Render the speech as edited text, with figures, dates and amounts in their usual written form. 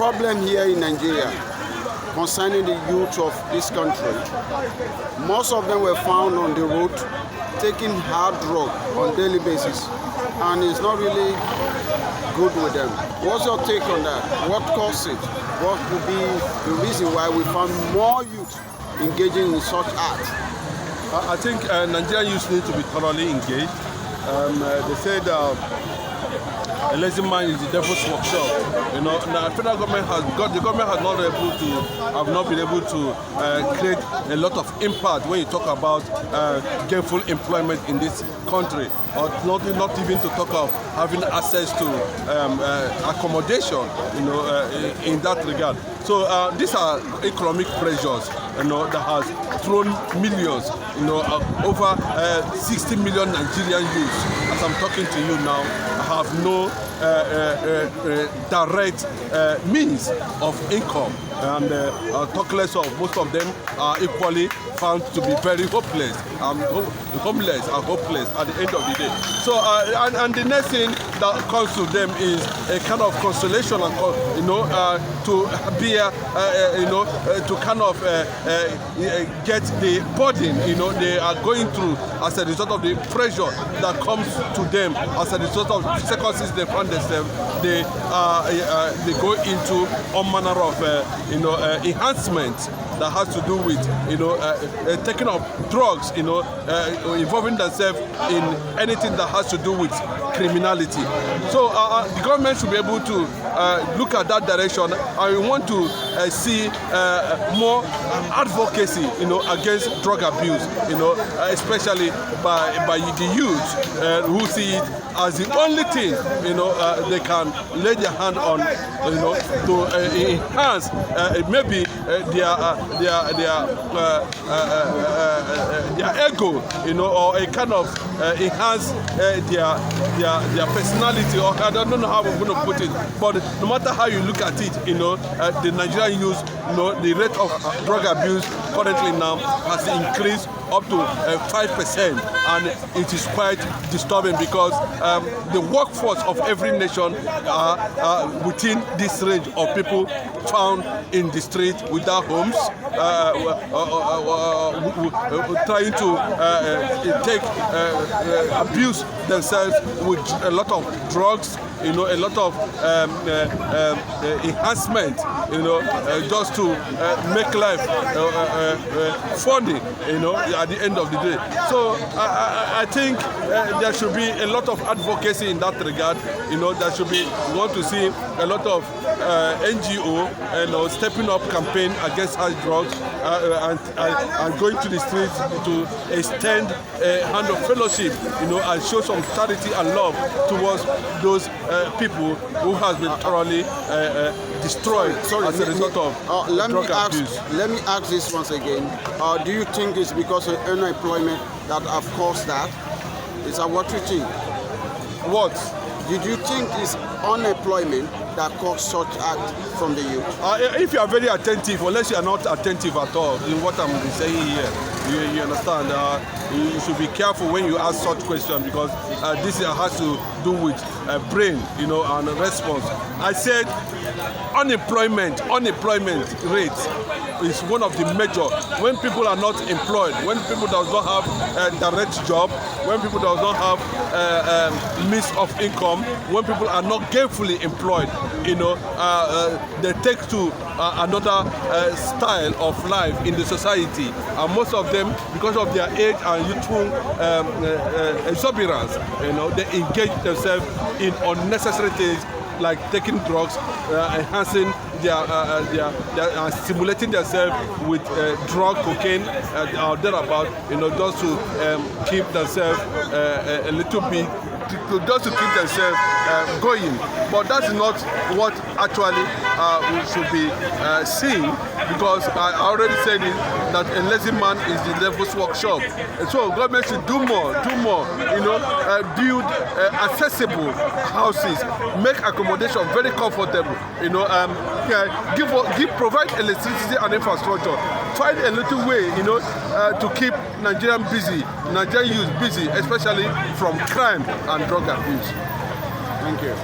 problem here in Nigeria concerning the youth of this country. Most of them were found on the road taking hard drug on daily basis, and it's not really good with them. What's your take on that? What caused it? What would be the reason why we found more youth engaging in such acts? I think Nigerian youth need to be thoroughly engaged. They said a lazy man is the devil's workshop. You know, the federal government the government has not been able to create a lot of impact when you talk about gainful employment in this country, or not even to talk of having access to accommodation. You know, in that regard. So these are economic pressures, you know, that has thrown millions, you know, over 60 million Nigerian youths. As I'm talking to you now, have no direct means of income, and talk less of most of them are equally found to be very homeless and hopeless at the end of the day. So and the next thing that comes to them is a kind of consolation, and you know, to be you know, to kind of get the burden, you know, they are going through as a result of the pressure that comes to them as a result of circumstances they find themselves. They go into all manner of you know, enhancements that has to do with, you know, taking up drugs, you know, involving themselves in anything that has to do with criminality. So the government should be able to look at that direction, and we want to see more advocacy, you know, against drug abuse, you know, especially by the youth who see it as the only thing, you know, they can lay their hand on, you know, to enhance maybe their ego, you know, or a kind of enhance their personality, or I don't know how I'm going to put it, but no matter how you look at it, you know, the Nigerian youth, you know, the rate of drug abuse currently now has increased up to 5%, and it is quite disturbing, because the workforce of every nation are within this range of people found in the street without homes, trying to abuse themselves with a lot of drugs, you know, a lot of enhancement, you know, just to make life funny, you know, at the end of the day. So I think there should be a lot of advocacy in that regard. You know, there should be, we want to see a lot of NGO, you know, stepping up campaign against hard drugs, and going to the streets to extend a hand of fellowship, you know, and show some charity and love towards those people who has been thoroughly destroyed as a result of drug abuse. Let me ask this once again. Do you think it's because of unemployment that have caused that? Is that what you think? What? Did you think it's unemployment that caused such act from the youth? If you are very attentive, unless you are not attentive at all in what I'm saying here, you understand, you should be careful when you ask such questions, because this has to do with brain, you know, and response. I said unemployment rate is one of the major. When people are not employed, when people does not have a direct job, when people does not have means of income, when people are not gainfully employed, you know, they take to another style of life in the society, and most of them, because of their age and youthful exuberance, you know, they engage themselves in unnecessary things like taking drugs, enhancing their stimulating themselves with drug, cocaine, or thereabout, you know, just to keep themselves a little bit, just to keep themselves going. But that's not what actually we should be seeing, because I already said it, that a lazy man is the devil's workshop. And so government should do more, you know, build accessible houses, make accommodation very comfortable, you know, provide electricity and infrastructure, find a little way, you know, to keep Nigerian youth busy, especially from crime and drug abuse. Thank you.